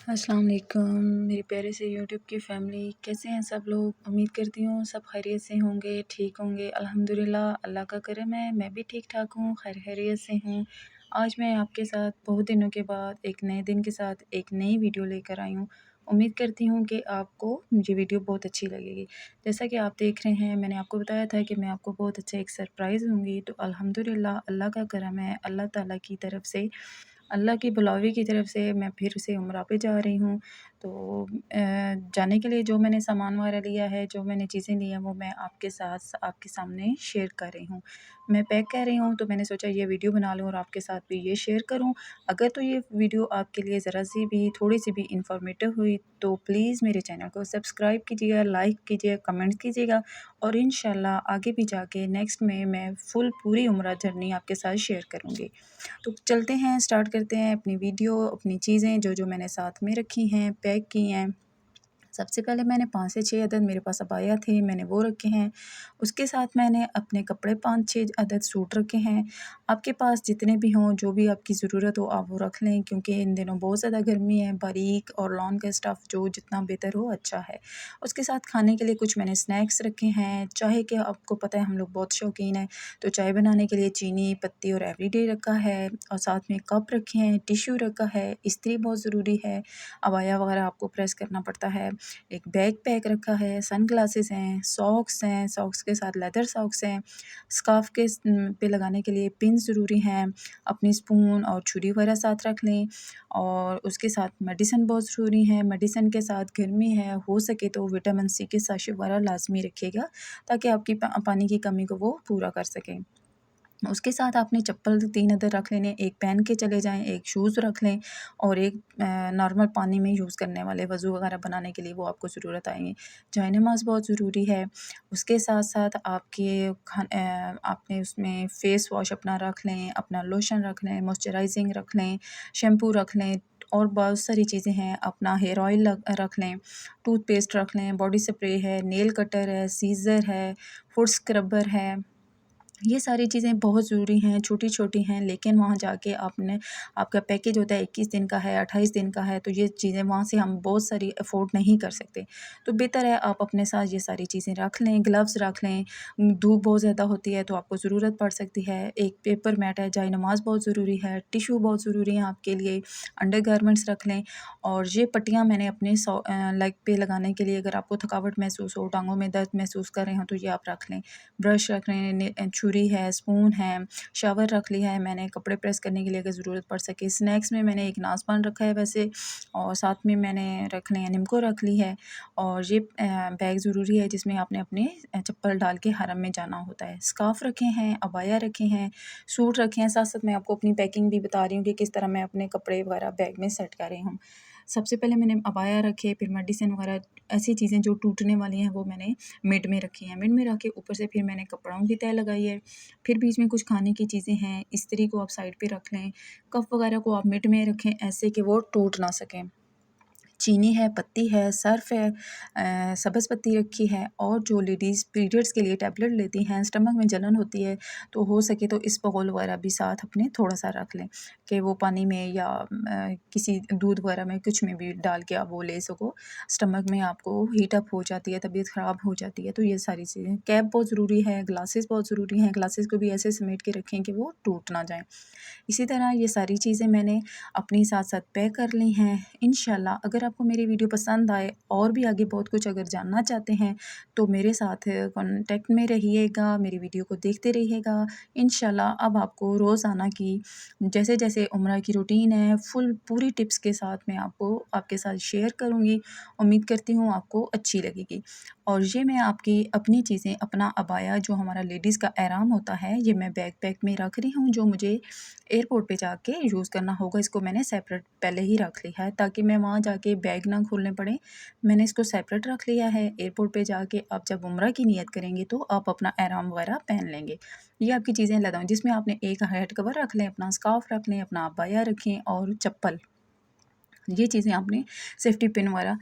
अस्सलाम वालेकुम मेरे प्यारे से यूट्यूब की फ़ैमिली, कैसे हैं सब लोग। उम्मीद करती हूँ सब खैरियत से होंगे, ठीक होंगे। अल्हम्दुलिल्लाह अल्लाह का करम है, मैं भी ठीक ठाक हूँ, खैरियत से हूँ। आज मैं आपके साथ बहुत दिनों के बाद एक नए दिन के साथ एक नई वीडियो लेकर आई हूँ। उम्मीद करती हूँ कि आपको मुझे वीडियो बहुत अच्छी लगेगी। जैसा कि आप देख रहे हैं, मैंने आपको बताया था कि मैं आपको बहुत अच्छा एक सरप्राइज़ दूँगी। तो अल्हम्दुलिल्लाह अल्लाह का करम है, अल्लाह ताला की तरफ से, अल्लाह की बुलावे की तरफ से मैं फिर से उम्रा पे जा रही हूँ। तो जाने के लिए जो मैंने सामान वगैरह लिया है, जो मैंने चीज़ें ली हैं, वो मैं आपके साथ आपके सामने शेयर कर रही हूँ। मैं पैक कर रही हूँ, तो मैंने सोचा ये वीडियो बना लूँ और आपके साथ भी ये शेयर करूँ। अगर तो ये वीडियो आपके लिए ज़रा-सी भी, थोड़ी-सी भी इन्फॉर्मेटिव हुई, तो प्लीज़ मेरे चैनल को सब्सक्राइब कीजिएगा, लाइक कीजिएगा, कमेंट्स कीजिएगा और इंशाल्लाह आगे भी जाके नेक्स्ट में मैं पूरी उम्रा जर्नी आपके साथ शेयर करूँगी। तो चलते हैं, स्टार्ट करते हैं अपनी वीडियो, अपनी चीज़ें जो मैंने साथ में रखी हैं, पैक की हैं। सबसे पहले मैंने 5 से 6 अदद मेरे पास अबाया थे, मैंने वो रखे हैं। उसके साथ मैंने अपने कपड़े 5-6 अदद सूट रखे हैं। आपके पास जितने भी हों, जो भी आपकी ज़रूरत हो आप वो रख लें, क्योंकि इन दिनों बहुत ज़्यादा गर्मी है। बारीक और लॉन का स्टफ़ जो जितना बेहतर हो अच्छा है। उसके साथ खाने के लिए कुछ मैंने स्नैक्स रखे हैं। चाय के आपको पता है हम लोग बहुत शौकीन हैं, तो चाय बनाने के लिए चीनी, पत्ती और एवरीडे रखा है और साथ में कप रखे हैं, टिश्यू रखा है, इस्त्री बहुत ज़रूरी है, अबाया वगैरह आपको प्रेस करना पड़ता है। एक बैग पैक रखा है, सनग्लासेस हैं, सॉक्स के साथ लेदर सॉक्स हैं, स्कार्फ़ के पे लगाने के लिए पिन ज़रूरी हैं, अपनी स्पून और छुरी वगैरह साथ रख लें और उसके साथ मेडिसिन बहुत ज़रूरी है। मेडिसिन के साथ गर्मी है, हो सके तो विटामिन सी के साशे वगैरह लाज़मी रखिएगा, ताकि आपकी पानी की कमी को वो पूरा कर सकें। उसके साथ आपने चप्पल 3 अदद रख लेने, एक पहन के चले जाएँ, एक शूज़ रख लें और एक नॉर्मल पानी में यूज़ करने वाले वज़ू वगैरह बनाने के लिए वो आपको ज़रूरत आएँगे। जाए नमाज़ बहुत ज़रूरी है। उसके साथ-साथ आपने उसमें फ़ेस वॉश अपना रख लें, अपना लोशन रख लें, मॉइस्चराइज़िंग रख लें, शैम्पू रख लें और बहुत सारी चीज़ें हैं। अपना हेयर ऑयल रख लें, टूथपेस्ट रख लें, बॉडी स्प्रे है, नेल कटर है, सीज़र है, फुट स्क्रबर है। ये सारी चीज़ें बहुत ज़रूरी हैं, छोटी-छोटी हैं, लेकिन वहाँ जाके आपका पैकेज होता है 21 दिन का है, 28 दिन का है, तो ये चीज़ें वहाँ से हम बहुत सारी अफ़ोर्ड नहीं कर सकते। तो बेहतर है आप अपने साथ ये सारी चीज़ें रख लें, ग्लव्स रख लें। धूप बहुत ज़्यादा होती है तो आपको ज़रूरत पड़ सकती है। एक पेपर मैट है, जाए नमाज़ बहुत ज़रूरी है, टिश्यू बहुत ज़रूरी है आपके लिए, अंडरगारमेंट्स रख लें और ये पट्टियाँ मैंने अपने लेग पे लगाने के लिए, अगर आपको थकावट महसूस हो, टाँगों में दर्द महसूस कर रहे हो, तो ये आप रख लें। ब्रश रख लें, छुरी है, स्पून है, शावर रख लिया है मैंने, कपड़े प्रेस करने के लिए अगर ज़रूरत पड़ सके। स्नैक्स में मैंने एक नाज़पान रखा है वैसे, और साथ में मैंने रख लें निम्को रख ली है और ये बैग ज़रूरी है जिसमें आपने अपने चप्पल डाल के हरम में जाना होता है। स्कार्फ़ रखे हैं, अबाया रखे हैं, सूट रखे हैं। साथ-साथ मैं आपको अपनी पैकिंग भी बता रही हूँ कि किस तरह मैं अपने कपड़े वगैरह बैग में सेट कर रही हूँ। सबसे पहले मैंने अबाया रखे, फिर मेडिसिन वगैरह ऐसी चीज़ें जो टूटने वाली हैं वो मैंने मिड में रखी हैं। मिड में रख के ऊपर से फिर मैंने कपड़ों की तह लगाई है। फिर बीच में कुछ खाने की चीज़ें हैं, इस्त्री को आप साइड पे रख लें, कप वगैरह को आप मिड में रखें ऐसे कि वो टूट ना सकें। चीनी है, पत्ती है, सर्फ़ है, सब्ज़ पत्ती रखी है और जो लेडीज़ पीरियड्स के लिए टैबलेट लेती हैं, स्टमक में जलन होती है, तो हो सके तो इसबगोल वगैरह भी साथ अपने थोड़ा-सा रख लें कि वो पानी में या किसी दूध वगैरह में कुछ में भी डाल के आप वो ले सको। स्टमक में आपको हीट अप हो जाती है, तबीयत ख़राब हो जाती है, तो ये सारी चीज़ें। कैप बहुत ज़रूरी है, ग्लासेस बहुत ज़रूरी हैं, ग्लासेस को भी ऐसे समेट के रखें कि वो टूट ना जाएँ। इसी तरह ये सारी चीज़ें मैंने अपनी साथ-साथ पैक कर ली हैं। इंशाल्लाह अगर आपको मेरी वीडियो पसंद आए और भी आगे बहुत कुछ अगर जानना चाहते हैं, तो मेरे साथ कॉन्टैक्ट में रहिएगा, मेरी वीडियो को देखते रहिएगा। इंशाल्लाह अब आपको रोज़ाना की जैसे-जैसे उम्रा की रूटीन है, पूरी टिप्स के साथ मैं आपके साथ शेयर करूँगी। उम्मीद करती हूँ आपको अच्छी लगेगी। और ये मैं आपकी अपनी चीज़ें, अपना अबाया जो हमारा लेडीज़ का एहराम होता है, ये मैं बैग पैक में रख रही हूँ, जो मुझे एयरपोर्ट पे जाके यूज़ करना होगा। इसको मैंने सेपरेट पहले ही रख लिया है ताकि मैं वहाँ जाके बैग ना खोलने पड़े। मैंने इसको सेपरेट रख लिया है। एयरपोर्ट पे जाके आप जब उम्रा की नियत करेंगे तो आप अपना एहराम वगैरह पहन लेंगे। ये आपकी चीज़ें लदा जिसमें आपने एक हेड कवर रख लें, अपना स्कार्फ़ रख लें, अपना अबाया रखें और चप्पल। ये चीज़ें आपने सेफ्टी पिन वगैरह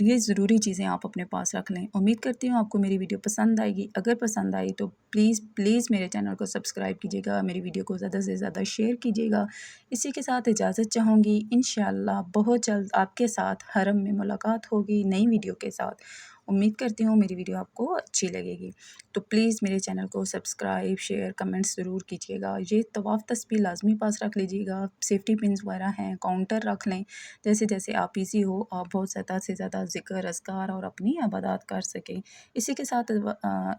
ये ज़रूरी चीज़ें आप अपने पास रख लें। उम्मीद करती हूँ आपको मेरी वीडियो पसंद आएगी। अगर पसंद आई तो प्लीज़ प्लीज़ मेरे चैनल को सब्सक्राइब कीजिएगा, मेरी वीडियो को ज़्यादा से ज़्यादा शेयर कीजिएगा। इसी के साथ इजाज़त चाहूँगी। इंशाअल्लाह बहुत जल्द आपके साथ हरम में मुलाकात होगी नई वीडियो के साथ। उम्मीद करती हूँ मेरी वीडियो आपको अच्छी लगेगी। तो प्लीज़ मेरे चैनल को सब्सक्राइब, शेयर, कमेंट्स ज़रूर कीजिएगा। ये तवाफ़ तस्बीह लाज़मी पास रख लीजिएगा। सेफ्टी पिन्स वगैरह हैं, काउंटर रख लें। जैसे-जैसे आप बिज़ी हो, आप बहुत ज़्यादा से ज़्यादा ज़िक्र, अज़कार और अपनी इबादत कर सकें। इसी के साथ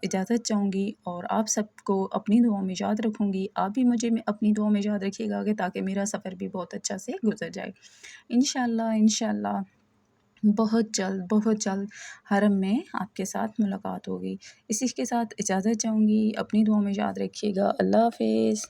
इजाज़त चाहूँगी और आप सबको अपनी दुआओं में याद रखूँगी। आप भी मुझे अपनी दुआओं में याद रखिएगा कि ताकि मेरा सफ़र भी बहुत अच्छा से गुज़र जाए। इंशाअल्लाह, इंशाअल्लाह बहुत जल्द हरम में आपके साथ मुलाकात होगी। इसी के साथ इजाज़त चाहूँगी। अपनी दुआओं में याद रखिएगा। अल्लाह हाफ़िज़।